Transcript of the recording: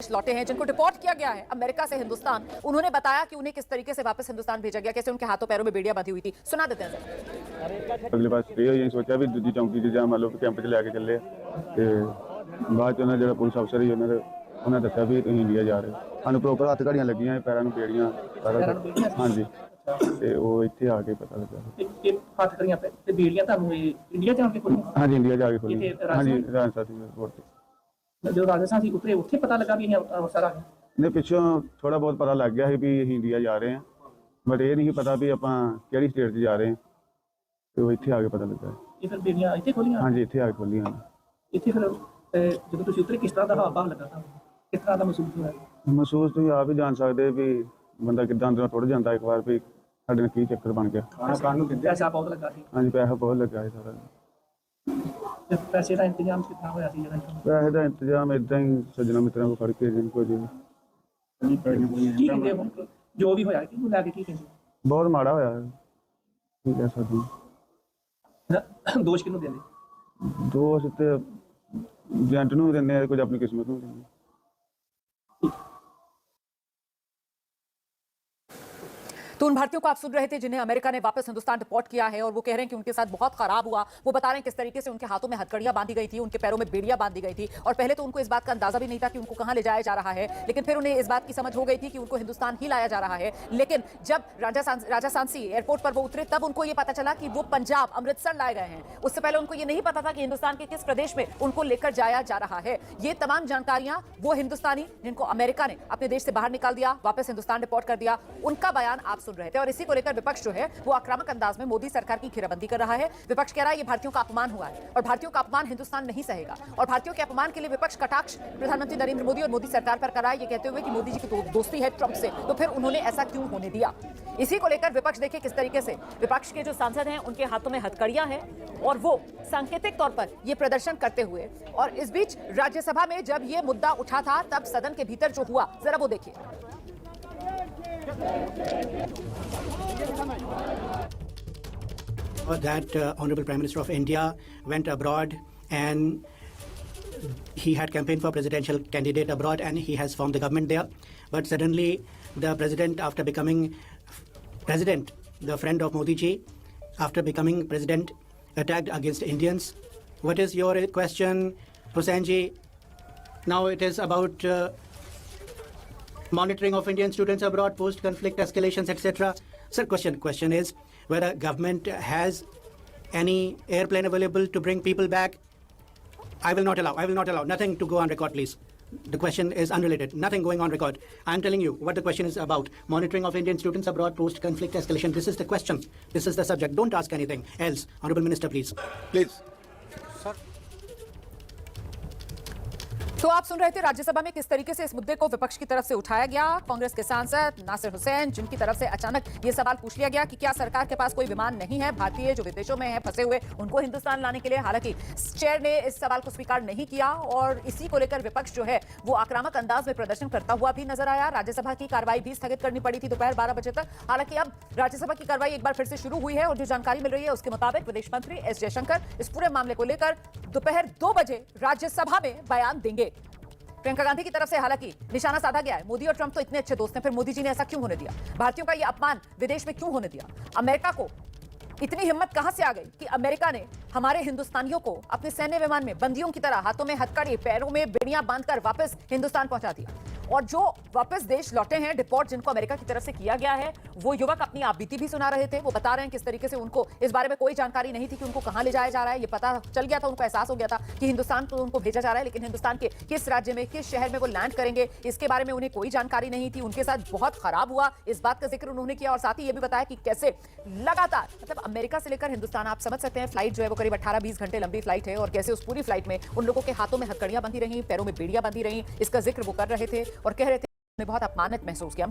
देश लौटे हैं जिनको डिपोर्ट किया गया है अमेरिका से हिंदुस्तान, उन्होंने बताया कि उन्हें किस तरीके से वापस हिंदुस्तान भेजा गया, कैसे उनके हाथों पैरों में बेड़ियां बंधी हुई थी। सुना देते हैं सर। अगले पास ये सोचा भी दूजी चौंकी च मान लो कैंप च लैके चले ते बाद च उन्होंने जो पुलिस अफसर ही उन्हें दस्या भी तुसीं इंडिया जा रहे हो। सानूं प्रॉपर हत्थ घड़ियां लगियां, पैरां नूं बेड़ियां सारा। हाँ जी, ते वो इत्थे आके पता लगा। हत्थ घड़ियां ते बेड़ियां तुहानूं इंडिया जाके खोलीਆਂ? हाँ जी, इंडिया जाके खोली। हाँ जी, राजस्थान सी एयरपोर्ट ते जो राजस्थान से उतरे उत्थे पता लगा भी अवसर आ गया? नहीं, पिछों थोड़ा बहुत पता लग गया है भी असीं इंडिया जा रहे हैं, बट ये नहीं पता भी आपां किहड़ी स्टेट 'च जा रहे हैं, ते वो इत्थे आके पता लगा। ये फिर बेड़ियां इत्थे खोलीਆਂ? हाँ जी, इत्थे आके खोलीਆਂ। इत्थे फिर ਜਦੋਂ ਤੁਸੀਂ ਉਤਰੇ ਕਿਸ ਤਰ੍ਹਾਂ ਦਾ ਹਾਵ ਭਾਵ ਲੱਗਾ ਤੁਹਾਨੂੰ, ਕਿਸ ਤਰ੍ਹਾਂ ਦਾ ਮਹਿਸੂਸ ਹੋਇਆ? महसूस तुसीं आप ही जान सकते भी बंदा किद्दां अंदरों टुट जाता एक बार भी साडे नाल की चक्कर बन गया। ਪੈਸਾ ਬਹੁਤ ਲੱਗਾ ਸੀ? हाँ जी, पैसा बहुत लगा है सारा। ਤੇ ਪੈਸੇ ਦਾ ਇੰਤਜ਼ਾਮ ਕਿੱਦਾਂ ਹੋਇਆ ਸੀ ਜਿਹੜਾ? पैसे का इंतजाम इदां ही सज्जनों मित्रों को फड़ के जिनको जी ਕੀ ਕਹਿੰਦੇ ਹੁਣ ਜੋ ਵੀ ਹੋਇਆ ਕਿਹਨੂੰ ਲੈ ਕੇ ਕੀ ਕਹਿੰਦੇ? बहुत माड़ा होया है, की कह सकते हैं। ਦੋਸ਼ ਕਿਹਨੂੰ ਦਿੰਦੇ? दोस्त ते एजेंट नूं दिंदे कुछ अपनी किस्मत नूं दिंदे। तो उन भारतीयों को आप सुन रहे थे जिन्हें अमेरिका ने वापस हिंदुस्तान डिपोर्ट किया है और वो कह रहे हैं कि उनके साथ बहुत खराब हुआ। वो बता रहे हैं किस तरीके से उनके हाथों में हथकड़ियां बांधी गई थी, उनके पैरों में बेड़ियां बांधी गई थी और पहले तो उनको इस बात का अंदाजा भी नहीं था कि उनको कहां ले जाया जा रहा है, लेकिन फिर उन्हें इस बात की समझ हो गई थी कि उनको हिंदुस्तान ही लाया जा रहा है। लेकिन जब राजासांसी एयरपोर्ट पर वो उतरे तब उनको ये पता चला कि वो पंजाब अमृतसर लाए गए हैं। उससे पहले उनको ये नहीं पता था कि हिंदुस्तान के किस प्रदेश में उनको लेकर जाया जा रहा है। ये तमाम जानकारियां वो हिंदुस्तानी जिनको अमेरिका ने अपने देश से बाहर निकाल दिया, वापस हिंदुस्तान डिपोर्ट कर दिया, उनका बयान आप सुन रहे थे। और इसी को लेकर विपक्ष जो है वो आक्रामक अंदाज में मोदी सरकार की घेराबंदी कर रहा है। विपक्ष कह रहा है ये भारतीयों का अपमान हुआ है और भारतीयों का अपमान हिंदुस्तान नहीं सहेगा। और भारतीयों के अपमान के लिए विपक्ष कटाक्ष प्रधानमंत्री नरेंद्र मोदी और मोदी सरकार पर कर रहा है, ये कहते हुए कि मोदी जी की दोस्ती है ट्रंप से, तो फिर उन्होंने ऐसा क्यों होने दिया। इसी को लेकर विपक्ष देखिए किस तरीके से विपक्ष के जो सांसद हैं उनके हाथों में हथकड़ियां हैं और वो सांकेतिक तौर पर ये प्रदर्शन करते हुए। और इस बीच राज्यसभा में जब ये मुद्दा उठा था तब सदन के भीतर जो हुआ जरा वो देखिए। That Honorable Prime Minister of India went abroad and he had campaigned for presidential candidate abroad and he has formed the government there. But suddenly the president, after becoming president, the friend of Modi ji, after becoming president, attacked against Indians. What is your question, Hussain ji? Now it is about monitoring of Indian students abroad, post-conflict escalations, etc. Sir, question is whether government has any airplane available to bring people back. I will not allow. Nothing to go on record, please. The question is unrelated. Nothing going on record. I'm telling you what the question is about. Monitoring of Indian students abroad, post-conflict escalation. This is the question. This is the subject. Don't ask anything else. Honorable Minister, please. Please. तो आप सुन रहे थे राज्यसभा में किस तरीके से इस मुद्दे को विपक्ष की तरफ से उठाया गया। कांग्रेस के सांसद नासिर हुसैन जिनकी तरफ से अचानक ये सवाल पूछ लिया गया कि क्या सरकार के पास कोई विमान नहीं है, भारतीय जो विदेशों में हैं फंसे हुए उनको हिंदुस्तान लाने के लिए। हालांकि चेयर ने इस सवाल को स्वीकार नहीं किया और इसी को लेकर विपक्ष जो है वो आक्रामक अंदाज में प्रदर्शन करता हुआ भी नजर आया। राज्यसभा की कार्रवाई भी स्थगित करनी पड़ी थी दोपहर 12 बजे तक। हालांकि अब राज्यसभा की कार्रवाई एक बार फिर से शुरू हुई है और जो जानकारी मिल रही है उसके मुताबिक विदेश मंत्री एस जयशंकर इस पूरे मामले को लेकर दोपहर 2 बजे राज्यसभा में बयान देंगे। प्रियंका गांधी की तरफ से हालांकि निशाना साधा गया है। मोदी और ट्रंप तो इतने अच्छे दोस्त हैं, फिर मोदी जी ने ऐसा क्यों होने दिया, भारतीयों का ये अपमान विदेश में क्यों होने दिया। अमेरिका को इतनी हिम्मत कहां से आ गई कि अमेरिका ने हमारे हिंदुस्तानियों को अपने सैन्य विमान में बंदियों की तरह हाथों में हथकड़ी, पैरों में बेड़ियां बांधकर वापस हिंदुस्तान पहुंचा दिया। और जो वापस देश लौटे हैं डिपोर्ट जिनको अमेरिका की तरफ से किया गया है, वो युवक अपनी आपबीती भी सुना रहे थे। वो बता रहे हैं किस तरीके से उनको इस बारे में कोई जानकारी नहीं थी कि उनको कहां ले जाया जा रहा है। ये पता चल गया था, उनको एहसास हो गया था कि हिंदुस्तान को उनको भेजा जा रहा है, लेकिन हिंदुस्तान के किस राज्य में, किस शहर में वो लैंड करेंगे इसके बारे में उन्हें कोई जानकारी नहीं थी। उनके साथ बहुत खराब हुआ, इस बात का जिक्र उन्होंने किया और साथ ही ये भी बताया कि कैसे लगातार मतलब अमेरिका से लेकर हिंदुस्तान, आप समझ सकते हैं फ्लाइट जो है वो करीब 18-20 घंटे लंबी फ्लाइट है और कैसे उस पूरी फ्लाइट में उन लोगों के हाथों में हथकड़ियां बंधी रही, पैरों में बेड़ियां बंधी रही, इसका जिक्र वो कर रहे थे और कह रहे थे बहुत अपमानित महसूस किया।